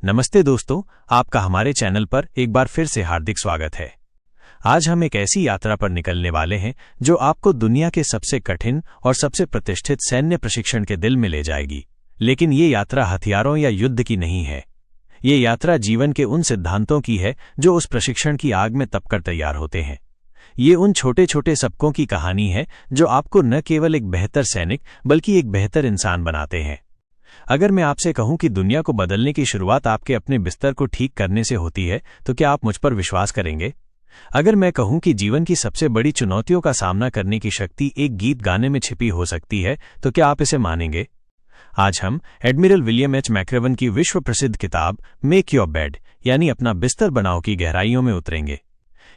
नमस्ते दोस्तों, आपका हमारे चैनल पर एक बार फिर से हार्दिक स्वागत है। आज हम एक ऐसी यात्रा पर निकलने वाले हैं जो आपको दुनिया के सबसे कठिन और सबसे प्रतिष्ठित सैन्य प्रशिक्षण के दिल में ले जाएगी। लेकिन ये यात्रा हथियारों या युद्ध की नहीं है। ये यात्रा जीवन के उन सिद्धांतों की है जो उस प्रशिक्षण की आग में तपकर तैयार होते हैं। ये उन छोटे छोटे सबकों की कहानी है जो आपको न केवल एक बेहतर सैनिक बल्कि एक बेहतर इंसान बनाते हैं। अगर मैं आपसे कहूं कि दुनिया को बदलने की शुरुआत आपके अपने बिस्तर को ठीक करने से होती है, तो क्या आप मुझ पर विश्वास करेंगे? अगर मैं कहूं कि जीवन की सबसे बड़ी चुनौतियों का सामना करने की शक्ति एक गीत गाने में छिपी हो सकती है, तो क्या आप इसे मानेंगे? आज हम एडमिरल विलियम एच मैक्रेवन की विश्व प्रसिद्ध किताब मेक योर बेड यानी अपना बिस्तर बनाओ की गहराइयों में उतरेंगे।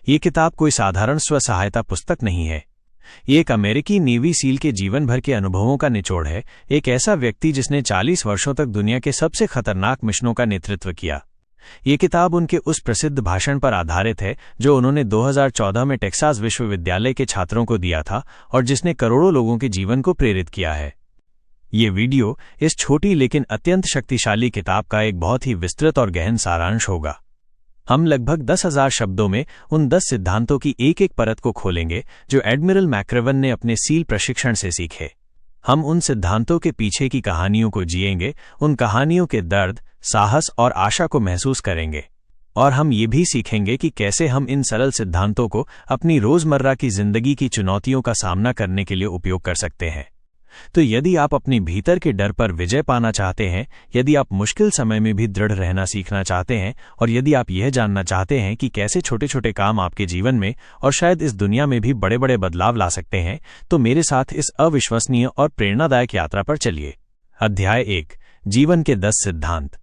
ये किताब कोई साधारण स्व सहायता पुस्तक नहीं है। ये एक अमेरिकी नेवी सील के जीवन भर के अनुभवों का निचोड़ है। एक ऐसा व्यक्ति जिसने 40 वर्षों तक दुनिया के सबसे खतरनाक मिशनों का नेतृत्व किया। ये किताब उनके उस प्रसिद्ध भाषण पर आधारित है जो उन्होंने 2014 में टेक्सास विश्वविद्यालय के छात्रों को दिया था और जिसने करोड़ों लोगों के जीवन को प्रेरित किया है। ये वीडियो इस छोटी लेकिन अत्यंत शक्तिशाली किताब का एक बहुत ही विस्तृत और गहन सारांश होगा। हम लगभग 10,000 शब्दों में उन 10 सिद्धांतों की एक एक परत को खोलेंगे जो एडमिरल मैक्रेवन ने अपने सील प्रशिक्षण से सीखे। हम उन सिद्धांतों के पीछे की कहानियों को जिएंगे, उन कहानियों के दर्द, साहस और आशा को महसूस करेंगे। और हम ये भी सीखेंगे कि कैसे हम इन सरल सिद्धांतों को अपनी रोजमर्रा की जिंदगी की चुनौतियों का सामना करने के लिए उपयोग कर सकते हैं। तो यदि आप अपने भीतर के डर पर विजय पाना चाहते हैं, यदि आप मुश्किल समय में भी दृढ़ रहना सीखना चाहते हैं और यदि आप यह जानना चाहते हैं कि कैसे छोटे छोटे काम आपके जीवन में और शायद इस दुनिया में भी बड़े बड़े बदलाव ला सकते हैं, तो मेरे साथ इस अविश्वसनीय और प्रेरणादायक यात्रा पर चलिए। अध्याय 1, जीवन के 10 सिद्धांत।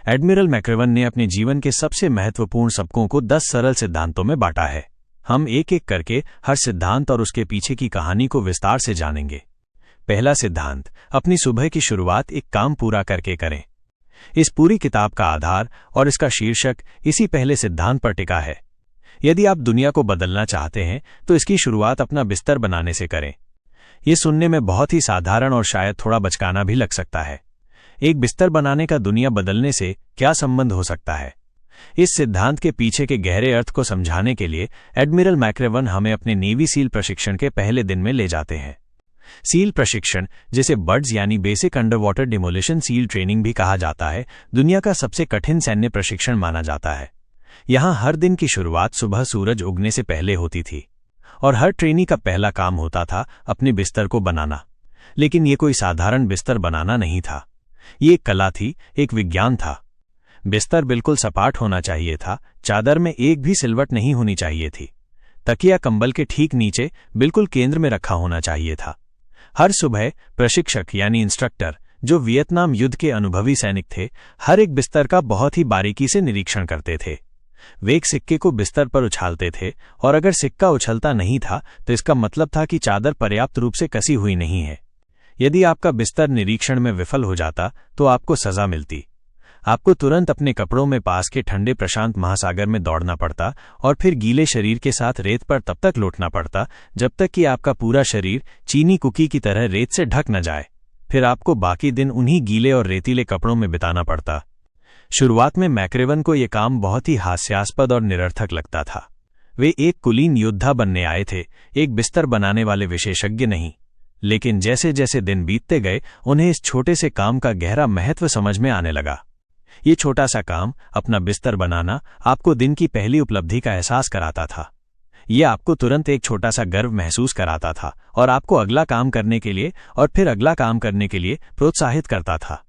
एडमिरल मैक्रेवन ने अपने जीवन के सबसे महत्वपूर्ण सबकों को 10 सरल सिद्धांतों में बांटा है। हम एक एक करके हर सिद्धांत और उसके पीछे की कहानी को विस्तार से जानेंगे। पहला सिद्धांत, अपनी सुबह की शुरुआत एक काम पूरा करके करें। इस पूरी किताब का आधार और इसका शीर्षक इसी पहले सिद्धांत पर टिका है। यदि आप दुनिया को बदलना चाहते हैं तो इसकी शुरुआत अपना बिस्तर बनाने से करें। यह सुनने में बहुत ही साधारण और शायद थोड़ा बचकाना भी लग सकता है। एक बिस्तर बनाने का दुनिया बदलने से क्या संबंध हो सकता है? इस सिद्धांत के पीछे के गहरे अर्थ को समझाने के लिए एडमिरल मैक्रेवन हमें अपने नेवी सील प्रशिक्षण के पहले दिन में ले जाते हैं। सील प्रशिक्षण, जिसे बर्ड्स यानी basic under water demolition seal training भी कहा जाता है, दुनिया का सबसे कठिन सैन्य प्रशिक्षण माना जाता है। यहां हर दिन की शुरुआत सुबह सूरज उगने से पहले होती थी और हर ट्रेनी का पहला काम होता था अपने बिस्तर को बनाना। लेकिन यह कोई साधारण बिस्तर बनाना नहीं था। ये एक कला थी, एक विज्ञान था। बिस्तर बिल्कुल सपाट होना चाहिए था, चादर में एक भी सिलवट नहीं होनी चाहिए थी, तकिया कंबल के ठीक नीचे बिल्कुल केंद्र में रखा होना चाहिए था। हर सुबह प्रशिक्षक यानी इंस्ट्रक्टर, जो वियतनाम युद्ध के अनुभवी सैनिक थे, हर एक बिस्तर का बहुत ही बारीकी से निरीक्षण करते थे। वे एक सिक्के को बिस्तर पर उछालते थे और अगर सिक्का उछलता नहीं था तो इसका मतलब था कि चादर पर्याप्त रूप से कसी हुई नहीं है। यदि आपका बिस्तर निरीक्षण में विफल हो जाता तो आपको सजा मिलती। आपको तुरंत अपने कपड़ों में पास के ठंडे प्रशांत महासागर में दौड़ना पड़ता और फिर गीले शरीर के साथ रेत पर तब तक लौटना पड़ता जब तक कि आपका पूरा शरीर चीनी कुकी की तरह रेत से ढक न जाए। फिर आपको बाकी दिन उन्हीं गीले और रेतीले कपड़ों में बिताना पड़ता। शुरुआत में मैक्रेवन को यह काम बहुत ही हास्यास्पद और निरर्थक लगता था। वे एक कुलीन योद्धा बनने आए थे, एक बिस्तर बनाने वाले विशेषज्ञ नहीं। लेकिन जैसे जैसे दिन बीतते गए, उन्हें इस छोटे से काम का गहरा महत्व समझ में आने लगा। ये छोटा सा काम, अपना बिस्तर बनाना, आपको दिन की पहली उपलब्धि का एहसास कराता था। ये आपको तुरंत एक छोटा सा गर्व महसूस कराता था और आपको अगला काम करने के लिए और फिर अगला काम करने के लिए प्रोत्साहित करता था।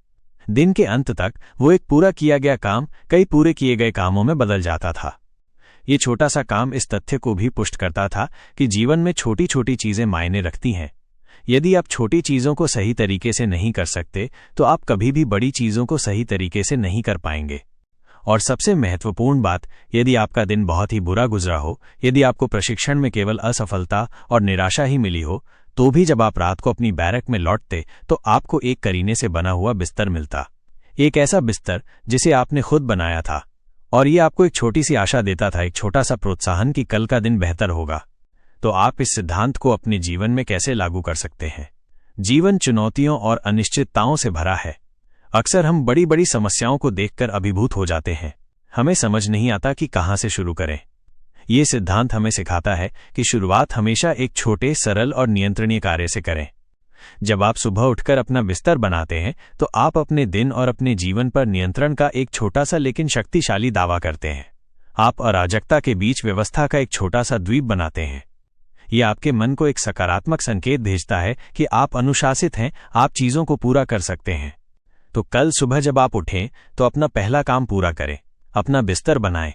दिन के अंत तक वो एक पूरा किया गया काम कई पूरे किए गए कामों में बदल जाता था। ये छोटा सा काम इस तथ्य को भी पुष्ट करता था कि जीवन में छोटी छोटी चीजें मायने रखती हैं। यदि आप छोटी चीजों को सही तरीके से नहीं कर सकते तो आप कभी भी बड़ी चीजों को सही तरीके से नहीं कर पाएंगे। और सबसे महत्वपूर्ण बात, यदि आपका दिन बहुत ही बुरा गुजरा हो, यदि आपको प्रशिक्षण में केवल असफलता और निराशा ही मिली हो, तो भी जब आप रात को अपनी बैरक में लौटते तो आपको एक करीने से बना हुआ बिस्तर मिलता। एक ऐसा बिस्तर जिसे आपने खुद बनाया था और ये आपको एक छोटी सी आशा देता था, एक छोटा सा प्रोत्साहन कि कल का दिन बेहतर होगा। तो आप इस सिद्धांत को अपने जीवन में कैसे लागू कर सकते हैं? जीवन चुनौतियों और अनिश्चितताओं से भरा है। अक्सर हम बड़ी बड़ी समस्याओं को देखकर अभिभूत हो जाते हैं। हमें समझ नहीं आता कि कहाँ से शुरू करें। ये सिद्धांत हमें सिखाता है कि शुरुआत हमेशा एक छोटे, सरल और नियंत्रणीय कार्य से करें। जब आप सुबह उठकर अपना बिस्तर बनाते हैं तो आप अपने दिन और अपने जीवन पर नियंत्रण का एक छोटा सा लेकिन शक्तिशाली दावा करते हैं। आप अराजकता के बीच व्यवस्था का एक छोटा सा द्वीप बनाते हैं। यह आपके मन को एक सकारात्मक संकेत भेजता है कि आप अनुशासित हैं, आप चीजों को पूरा कर सकते हैं। तो कल सुबह जब आप उठें तो अपना पहला काम पूरा करें, अपना बिस्तर बनाएं।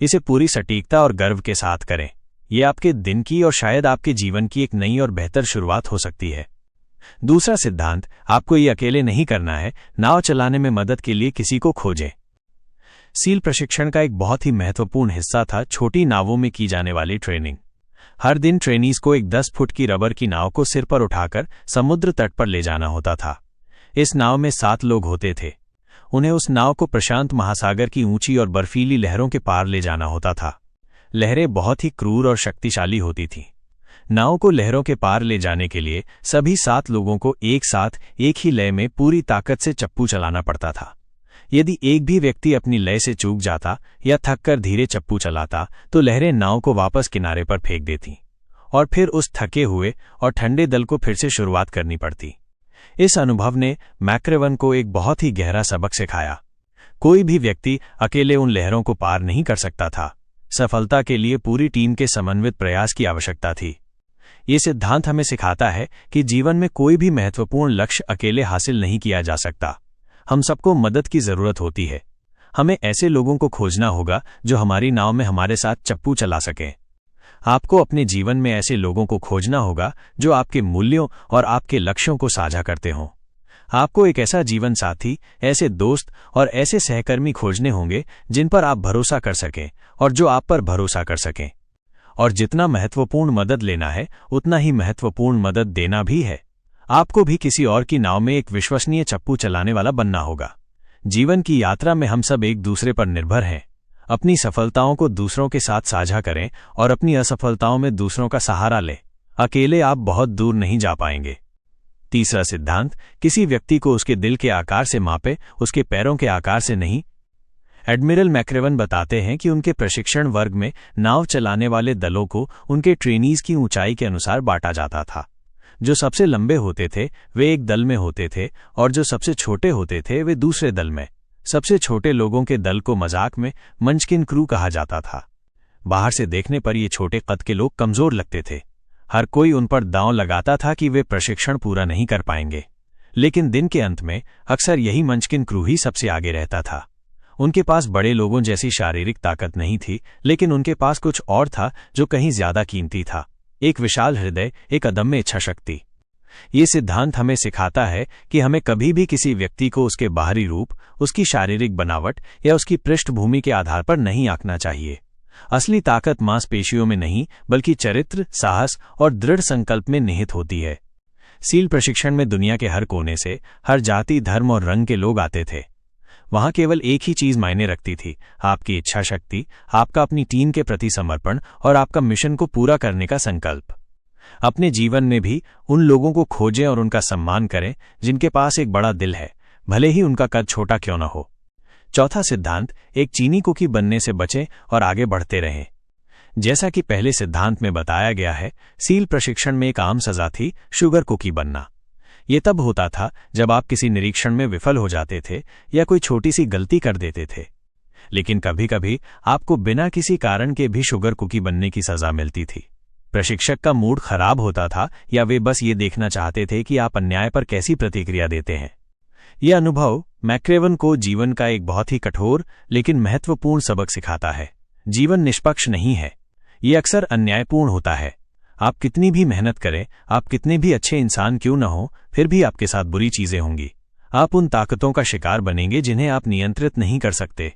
इसे पूरी सटीकता और गर्व के साथ करें। यह आपके दिन की और शायद आपके जीवन की एक नई और बेहतर शुरुआत हो सकती है। दूसरा सिद्धांत, आपको ये अकेले नहीं करना है। नाव चलाने में मदद के लिए किसी को खोजें। सील प्रशिक्षण का एक बहुत ही महत्वपूर्ण हिस्सा था छोटी नावों में की जाने वाली ट्रेनिंग। हर दिन ट्रेनीज को एक 10 फुट की रबर की नाव को सिर पर उठाकर समुद्र तट पर ले जाना होता था। इस नाव में 7 लोग होते थे। उन्हें उस नाव को प्रशांत महासागर की ऊंची और बर्फीली लहरों के पार ले जाना होता था। लहरें बहुत ही क्रूर और शक्तिशाली होती थीं। नाव को लहरों के पार ले जाने के लिए सभी 7 लोगों को एक साथ एक ही लय में पूरी ताकत से चप्पू चलाना पड़ता था। यदि एक भी व्यक्ति अपनी लय से चूक जाता या थककर धीरे चप्पू चलाता तो लहरें नाव को वापस किनारे पर फेंक देतीं और फिर उस थके हुए और ठंडे दल को फिर से शुरुआत करनी पड़ती। इस अनुभव ने मैक्रेवन को एक बहुत ही गहरा सबक सिखाया। कोई भी व्यक्ति अकेले उन लहरों को पार नहीं कर सकता था। सफलता के लिए पूरी टीम के समन्वित प्रयास की आवश्यकता थी। ये सिद्धांत हमें सिखाता है कि जीवन में कोई भी महत्वपूर्ण लक्ष्य अकेले हासिल नहीं किया जा सकता। हम सबको मदद की जरूरत होती है। हमें ऐसे लोगों को खोजना होगा जो हमारी नाव में हमारे साथ चप्पू चला सकें। आपको अपने जीवन में ऐसे लोगों को खोजना होगा जो आपके मूल्यों और आपके लक्ष्यों को साझा करते हों। आपको एक ऐसा जीवन साथी, ऐसे दोस्त और ऐसे सहकर्मी खोजने होंगे जिन पर आप भरोसा कर सकें और जो आप पर भरोसा कर सकें। और जितना महत्वपूर्ण मदद लेना है उतना ही महत्वपूर्ण मदद देना भी है। आपको भी किसी और की नाव में एक विश्वसनीय चप्पू चलाने वाला बनना होगा। जीवन की यात्रा में हम सब एक दूसरे पर निर्भर हैं। अपनी सफलताओं को दूसरों के साथ साझा करें और अपनी असफलताओं में दूसरों का सहारा लें। अकेले आप बहुत दूर नहीं जा पाएंगे। तीसरा सिद्धांत, किसी व्यक्ति को उसके दिल के आकार से मापें, उसके पैरों के आकार से नहीं। एडमिरल मैक्रेवन बताते हैं कि उनके प्रशिक्षण वर्ग में नाव चलाने वाले दलों को उनके ट्रेनीज की ऊंचाई के अनुसार बांटा जाता था। जो सबसे लंबे होते थे वे एक दल में होते थे और जो सबसे छोटे होते थे वे दूसरे दल में। सबसे छोटे लोगों के दल को मजाक में मंचकिन क्रू कहा जाता था। बाहर से देखने पर ये छोटे कद के लोग कमजोर लगते थे। हर कोई उन पर दांव लगाता था कि वे प्रशिक्षण पूरा नहीं कर पाएंगे। लेकिन दिन के अंत में अक्सर यही मंचकिन क्रू ही सबसे आगे रहता था। उनके पास बड़े लोगों जैसी शारीरिक ताकत नहीं थी, लेकिन उनके पास कुछ और था जो कहीं ज्यादा कीमती था। एक विशाल हृदय, एक अदम्य इच्छा शक्ति। ये सिद्धांत हमें सिखाता है कि हमें कभी भी किसी व्यक्ति को उसके बाहरी रूप, उसकी शारीरिक बनावट या उसकी पृष्ठभूमि के आधार पर नहीं आंकना चाहिए। असली ताकत मांसपेशियों में नहीं बल्कि चरित्र, साहस और दृढ़ संकल्प में निहित होती है। सील प्रशिक्षण में दुनिया के हर कोने से, हर जाति, धर्म और रंग के लोग आते थे। वहां केवल एक ही चीज मायने रखती थी, आपकी इच्छा शक्ति, आपका अपनी टीम के प्रति समर्पण और आपका मिशन को पूरा करने का संकल्प। अपने जीवन में भी उन लोगों को खोजें और उनका सम्मान करें जिनके पास एक बड़ा दिल है, भले ही उनका कद छोटा क्यों न हो। चौथा सिद्धांत, एक चीनी कुकी बनने से बचें और आगे बढ़ते रहें। जैसा कि पहले सिद्धांत में बताया गया है, सील प्रशिक्षण में एक आम सजा थी शुगर कुकी बनना। ये तब होता था जब आप किसी निरीक्षण में विफल हो जाते थे या कोई छोटी सी गलती कर देते थे। लेकिन कभी कभी आपको बिना किसी कारण के भी शुगर कुकी बनने की सजा मिलती थी। प्रशिक्षक का मूड खराब होता था या वे बस ये देखना चाहते थे कि आप अन्याय पर कैसी प्रतिक्रिया देते हैं। यह अनुभव मैक्रेवन को जीवन का एक बहुत ही कठोर लेकिन महत्वपूर्ण सबक सिखाता है। जीवन निष्पक्ष नहीं है, ये अक्सर अन्यायपूर्ण होता है। आप कितनी भी मेहनत करें, आप कितने भी अच्छे इंसान क्यों न हो, फिर भी आपके साथ बुरी चीजें होंगी। आप उन ताकतों का शिकार बनेंगे जिन्हें आप नियंत्रित नहीं कर सकते।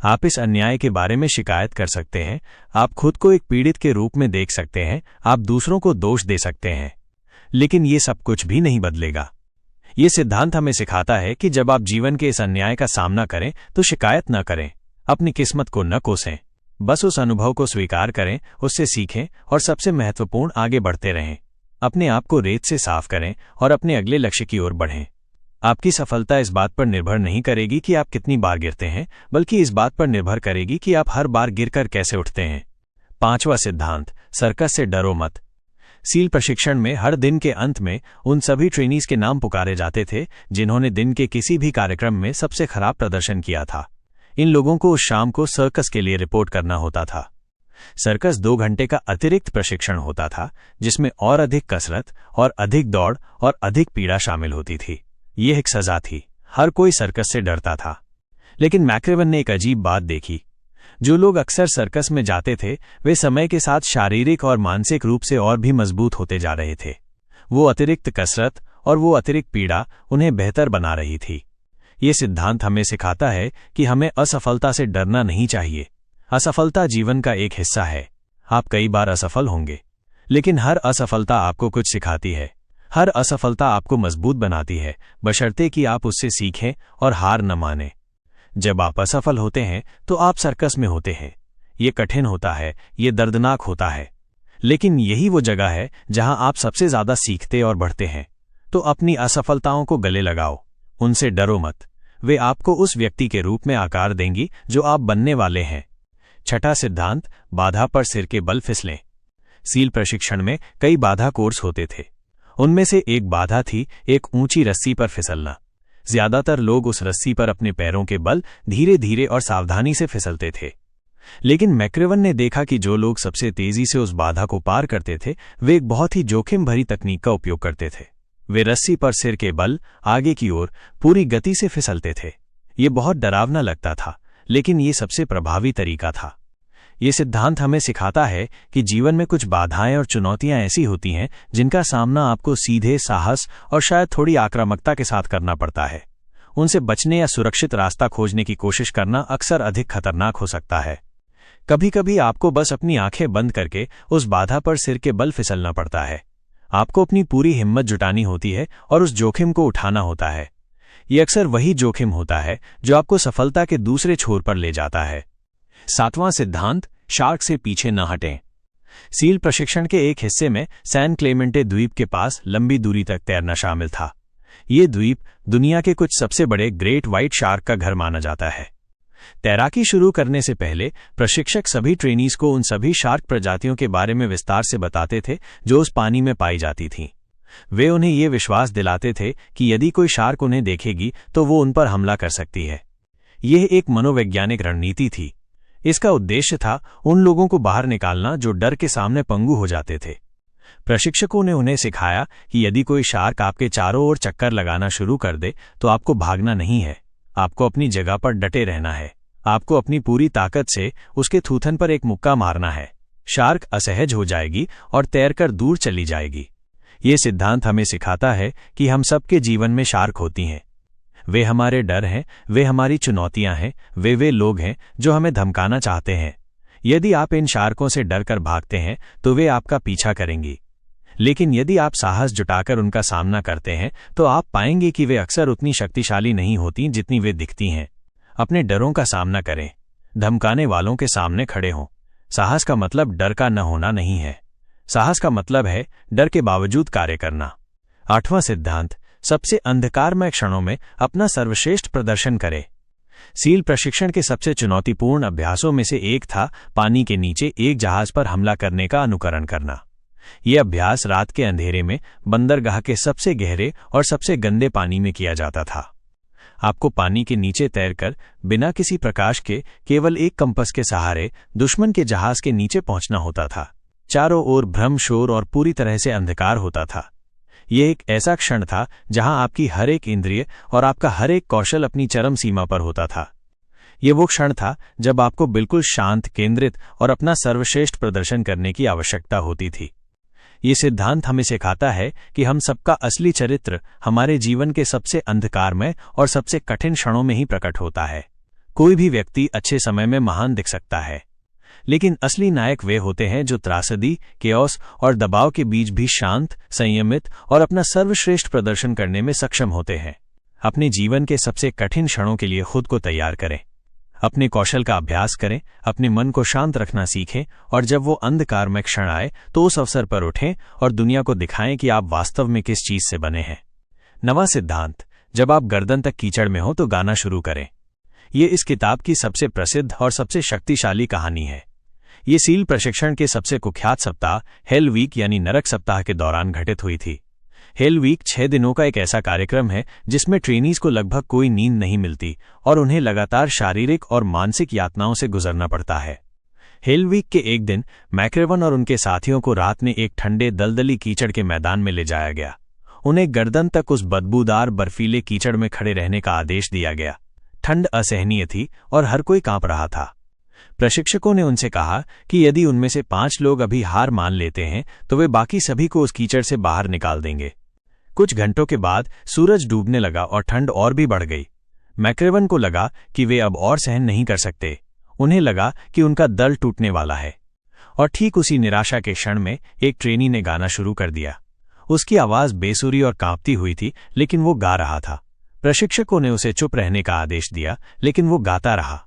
आप इस अन्याय के बारे में शिकायत कर सकते हैं, आप खुद को एक पीड़ित के रूप में देख सकते हैं, आप दूसरों को दोष दे सकते हैं, लेकिन ये सब कुछ भी नहीं बदलेगा। ये सिद्धांत हमें सिखाता है कि जब आप जीवन के इस अन्याय का सामना करें तो शिकायत न करें, अपनी किस्मत को न कोसें, बस उस अनुभव को स्वीकार करें, उससे सीखें और सबसे महत्वपूर्ण, आगे बढ़ते रहें। अपने आप को रेत से साफ करें और अपने अगले लक्ष्य की ओर बढ़ें। आपकी सफलता इस बात पर निर्भर नहीं करेगी कि आप कितनी बार गिरते हैं, बल्कि इस बात पर निर्भर करेगी कि आप हर बार गिरकर कैसे उठते हैं। 5वां सिद्धांत, सर्कस से डरो मत। सील प्रशिक्षण में हर दिन के अंत में उन सभी ट्रेनीज के नाम पुकारे जाते थे जिन्होंने दिन के किसी भी कार्यक्रम में सबसे खराब प्रदर्शन किया था। इन लोगों को उस शाम को सर्कस के लिए रिपोर्ट करना होता था। सर्कस 2 घंटे का अतिरिक्त प्रशिक्षण होता था, जिसमें और अधिक कसरत और अधिक दौड़ और अधिक पीड़ा शामिल होती थी। यह एक सजा थी। हर कोई सर्कस से डरता था। लेकिन मैक्रेवन ने एक अजीब बात देखी। जो लोग अक्सर सर्कस में जाते थे वे समय के साथ शारीरिक और मानसिक रूप से और भी मजबूत होते जा रहे थे। वो अतिरिक्त कसरत और वो अतिरिक्त पीड़ा उन्हें बेहतर बना रही थी। ये सिद्धांत हमें सिखाता है कि हमें असफलता से डरना नहीं चाहिए। असफलता जीवन का एक हिस्सा है। आप कई बार असफल होंगे, लेकिन हर असफलता आपको कुछ सिखाती है। हर असफलता आपको मजबूत बनाती है, बशर्ते कि आप उससे सीखें और हार न मानें। जब आप असफल होते हैं तो आप सर्कस में होते हैं। ये कठिन होता है, ये दर्दनाक होता है, लेकिन यही वो जगह है जहां आप सबसे ज्यादा सीखते और बढ़ते हैं। तो अपनी असफलताओं को गले लगाओ, उनसे डरो मत। वे आपको उस व्यक्ति के रूप में आकार देंगी जो आप बनने वाले हैं। 6वां सिद्धांत, बाधा पर सिर के बल फिसलें। सील प्रशिक्षण में कई बाधा कोर्स होते थे। उनमें से एक बाधा थी एक ऊंची रस्सी पर फिसलना। ज्यादातर लोग उस रस्सी पर अपने पैरों के बल धीरे धीरे और सावधानी से फिसलते थे। लेकिन मैक्रेवन ने देखा कि जो लोग सबसे तेजी से उस बाधा को पार करते थे वे एक बहुत ही जोखिम भरी तकनीक का उपयोग करते थे। वे रस्सी पर सिर के बल आगे की ओर पूरी गति से फिसलते थे। ये बहुत डरावना लगता था, लेकिन ये सबसे प्रभावी तरीका था। ये सिद्धांत हमें सिखाता है कि जीवन में कुछ बाधाएं और चुनौतियां ऐसी होती हैं जिनका सामना आपको सीधे, साहस और शायद थोड़ी आक्रामकता के साथ करना पड़ता है। उनसे बचने या सुरक्षित रास्ता खोजने की कोशिश करना अक्सर अधिक खतरनाक हो सकता है। कभी कभी आपको बस अपनी आंखें बंद करके उस बाधा पर सिर के बल फिसलना पड़ता है। आपको अपनी पूरी हिम्मत जुटानी होती है और उस जोखिम को उठाना होता है। ये अक्सर वही जोखिम होता है जो आपको सफलता के दूसरे छोर पर ले जाता है। 7वां सिद्धांत, शार्क से पीछे न हटें। सील प्रशिक्षण के एक हिस्से में सैन क्लेमेंटे द्वीप के पास लंबी दूरी तक तैरना शामिल था। ये द्वीप दुनिया के कुछ सबसे बड़े ग्रेट व्हाइट शार्क का घर माना जाता है। तैराकी शुरू करने से पहले प्रशिक्षक सभी ट्रेनीज को उन सभी शार्क प्रजातियों के बारे में विस्तार से बताते थे जो उस पानी में पाई जाती थीं। वे उन्हें ये विश्वास दिलाते थे कि यदि कोई शार्क उन्हें देखेगी तो वो उन पर हमला कर सकती है। यह एक मनोवैज्ञानिक रणनीति थी। इसका उद्देश्य था उन लोगों को बाहर निकालना जो डर के सामने पंगु हो जाते थे। प्रशिक्षकों ने उन्हें सिखाया कि यदि कोई शार्क आपके चारों ओर चक्कर लगाना शुरू कर दे तो आपको भागना नहीं है, आपको अपनी जगह पर डटे रहना है। आपको अपनी पूरी ताकत से उसके थूथन पर एक मुक्का मारना है। शार्क असहज हो जाएगी और तैरकर दूर चली जाएगी। ये सिद्धांत हमें सिखाता है कि हम सबके जीवन में शार्क होती हैं। वे हमारे डर हैं, वे हमारी चुनौतियां हैं, वे लोग हैं जो हमें धमकाना चाहते हैं। यदि आप इन शार्कों से डरकर भागते हैं तो वे आपका पीछा करेंगी, लेकिन यदि आप साहस जुटाकर उनका सामना करते हैं तो आप पाएंगे कि वे अक्सर उतनी शक्तिशाली नहीं होती जितनी वे दिखती हैं। अपने डरों का सामना करें, धमकाने वालों के सामने खड़े हों। साहस का मतलब डर का न होना नहीं है। साहस का मतलब है डर के बावजूद कार्य करना। 8वां सिद्धांत, सबसे अंधकारमय क्षणों में अपना सर्वश्रेष्ठ प्रदर्शन करें। सील प्रशिक्षण के सबसे चुनौतीपूर्ण अभ्यासों में से एक था पानी के नीचे एक जहाज पर हमला करने का अनुकरण करना। यह अभ्यास रात के अंधेरे में बंदरगाह के सबसे गहरे और सबसे गंदे पानी में किया जाता था। आपको पानी के नीचे तैरकर बिना किसी प्रकाश के केवल एक कंपस के सहारे दुश्मन के जहाज के नीचे पहुंचना होता था। चारों ओर भ्रम, शोर और पूरी तरह से अंधकार होता था। यह एक ऐसा क्षण था जहां आपकी हर एक इंद्रिय और आपका हर एक कौशल अपनी चरम सीमा पर होता था। यह वो क्षण था जब आपको बिल्कुल शांत, केंद्रित और अपना सर्वश्रेष्ठ प्रदर्शन करने की आवश्यकता होती थी। ये सिद्धांत हमें सिखाता है कि हम सबका असली चरित्र हमारे जीवन के सबसे अंधकारमय और सबसे कठिन क्षणों में ही प्रकट होता है। कोई भी व्यक्ति अच्छे समय में महान दिख सकता है, लेकिन असली नायक वे होते हैं जो त्रासदी, केओस और दबाव के बीच भी शांत, संयमित और अपना सर्वश्रेष्ठ प्रदर्शन करने में सक्षम होते हैं। अपने जीवन के सबसे कठिन क्षणों के लिए खुद को तैयार करें। अपने कौशल का अभ्यास करें, अपने मन को शांत रखना सीखें और जब वो अंधकारमय क्षण आए तो उस अवसर पर उठें और दुनिया को दिखाएं कि आप वास्तव में किस चीज से बने हैं। 9वां सिद्धांत, जब आप गर्दन तक कीचड़ में हो तो गाना शुरू करें। ये इस किताब की सबसे प्रसिद्ध और सबसे शक्तिशाली कहानी है। ये सील प्रशिक्षण के सबसे कुख्यात सप्ताह हेल वीक यानी नरक सप्ताह के दौरान घटित हुई थी। हेल वीक 6 दिनों का एक ऐसा कार्यक्रम है जिसमें ट्रेनीज को लगभग कोई नींद नहीं मिलती और उन्हें लगातार शारीरिक और मानसिक यातनाओं से गुजरना पड़ता है। हेल वीक के एक दिन मैक्रेवन और उनके साथियों को रात में एक ठंडे दलदली कीचड़ के मैदान में ले जाया गया। उन्हें गर्दन तक उस बदबूदार बर्फीले कीचड़ में खड़े रहने का आदेश दिया गया। ठंड असहनीय थी और हर कोई कांप रहा था। प्रशिक्षकों ने उनसे कहा कि यदि उनमें से 5 लोग अभी हार मान लेते हैं तो वे बाकी सभी को उस कीचड़ से बाहर निकाल देंगे। कुछ घंटों के बाद सूरज डूबने लगा और ठंड और भी बढ़ गई। मैक्रेवन को लगा कि वे अब और सहन नहीं कर सकते। उन्हें लगा कि उनका दल टूटने वाला है। और ठीक उसी निराशा के क्षण में एक ट्रेनी ने गाना शुरू कर दिया। उसकी आवाज बेसुरी और कांपती हुई थी, लेकिन वो गा रहा था। प्रशिक्षकों ने उसे चुप रहने का आदेश दिया, लेकिन वो गाता रहा।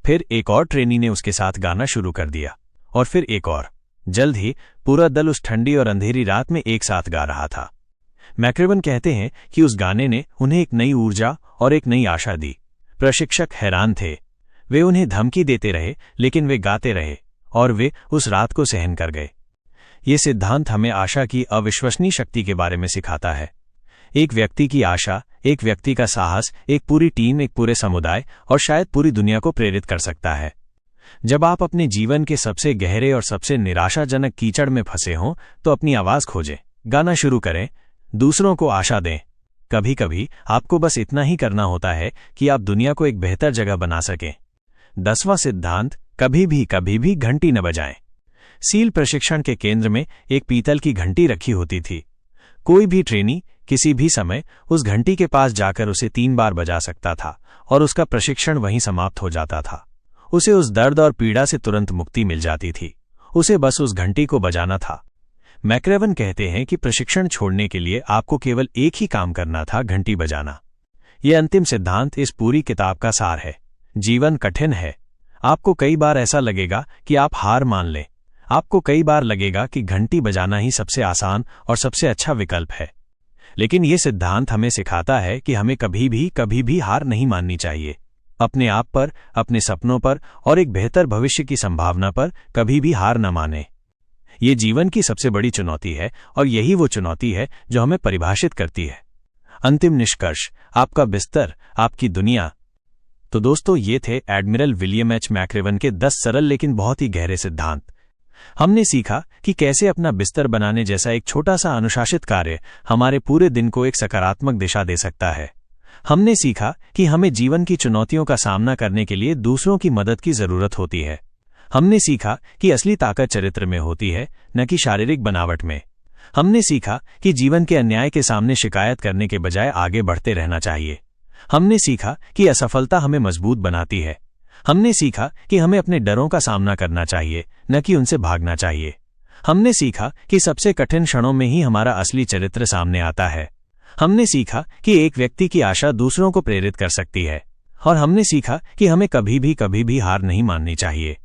फिर एक और ट्रेनी ने उसके साथ गाना शुरू कर दिया और फिर एक और। जल्द ही पूरा दल उस ठंडी और अंधेरी रात में एक साथ गा रहा था। मैक्रेवन कहते हैं कि उस गाने ने उन्हें एक नई ऊर्जा और एक नई आशा दी। प्रशिक्षक हैरान थे। वे उन्हें धमकी देते रहे, लेकिन वे गाते रहे और वे उस रात को सहन कर गए। ये सिद्धांत हमें आशा की अविश्वसनीय शक्ति के बारे में सिखाता है। एक व्यक्ति की आशा, एक व्यक्ति का साहस, एक पूरी टीम, एक पूरे समुदाय और शायद पूरी दुनिया को प्रेरित कर सकता है। जब आप अपने जीवन के सबसे गहरे और सबसे निराशाजनक कीचड़ में फंसे हों तो अपनी आवाज खोजें, गाना शुरू करें, दूसरों को आशा दें। कभी कभी आपको बस इतना ही करना होता है कि आप दुनिया को एक बेहतर जगह बना सकें। 10वां सिद्धांत, कभी भी घंटी न बजाएं। सील प्रशिक्षण के केंद्र में एक पीतल की घंटी रखी होती थी। कोई भी ट्रेनी किसी भी समय उस घंटी के पास जाकर उसे 3 बार बजा सकता था और उसका प्रशिक्षण वहीं समाप्त हो जाता था। उसे उस दर्द और पीड़ा से तुरंत मुक्ति मिल जाती थी। उसे बस उस घंटी को बजाना था। मैक्रेवन कहते हैं कि प्रशिक्षण छोड़ने के लिए आपको केवल एक ही काम करना था, घंटी बजाना। यह अंतिम सिद्धांत इस पूरी किताब का सार है। जीवन कठिन है। आपको कई बार ऐसा लगेगा कि आप हार मान लें। आपको कई बार लगेगा कि घंटी बजाना ही सबसे आसान और सबसे अच्छा विकल्प है। लेकिन यह सिद्धांत हमें सिखाता है कि हमें कभी भी हार नहीं माननी चाहिए। अपने आप पर, अपने सपनों पर और एक बेहतर भविष्य की संभावना पर कभी भी हार न माने। ये जीवन की सबसे बड़ी चुनौती है और यही वो चुनौती है जो हमें परिभाषित करती है। अंतिम निष्कर्ष, आपका बिस्तर, आपकी दुनिया। तो दोस्तों, ये थे एडमिरल विलियम एच मैक्रेवन के 10 सरल लेकिन बहुत ही गहरे सिद्धांत। हमने सीखा कि कैसे अपना बिस्तर बनाने जैसा एक छोटा सा अनुशासित कार्य हमारे पूरे दिन को एक सकारात्मक दिशा दे सकता है। हमने सीखा कि हमें जीवन की चुनौतियों का सामना करने के लिए दूसरों की मदद की जरूरत होती है। हमने सीखा कि असली ताकत चरित्र में होती है, न कि शारीरिक बनावट में। हमने सीखा कि जीवन के अन्याय के सामने शिकायत करने के बजाय आगे बढ़ते रहना चाहिए। हमने सीखा कि असफलता हमें मजबूत बनाती है। हमने सीखा कि हमें अपने डरों का सामना करना चाहिए, न कि उनसे भागना चाहिए। हमने सीखा कि सबसे कठिन क्षणों में ही हमारा असली चरित्र सामने आता है। हमने सीखा कि एक व्यक्ति की आशा दूसरों को प्रेरित कर सकती है। और हमने सीखा कि हमें कभी भी हार नहीं माननी चाहिए।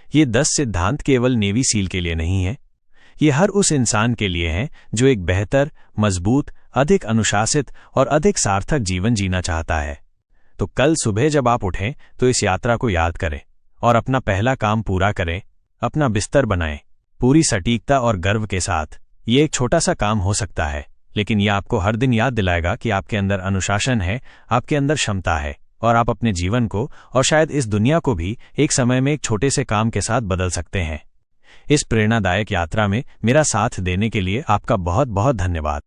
ये 10 सिद्धांत केवल नेवी सील के लिए नहीं है। ये हर उस इंसान के लिए हैं जो एक बेहतर, मजबूत, अधिक अनुशासित और अधिक सार्थक जीवन जीना चाहता है। तो कल सुबह जब आप उठें तो इस यात्रा को याद करें और अपना पहला काम पूरा करें। अपना बिस्तर बनाएं, पूरी सटीकता और गर्व के साथ। ये एक छोटा सा काम हो सकता है, लेकिन यह आपको हर दिन याद दिलाएगा कि आपके अंदर अनुशासन है, आपके अंदर क्षमता है और आप अपने जीवन को और शायद इस दुनिया को भी एक समय में एक छोटे से काम के साथ बदल सकते हैं। इस प्रेरणादायक यात्रा में मेरा साथ देने के लिए आपका बहुत बहुत धन्यवाद।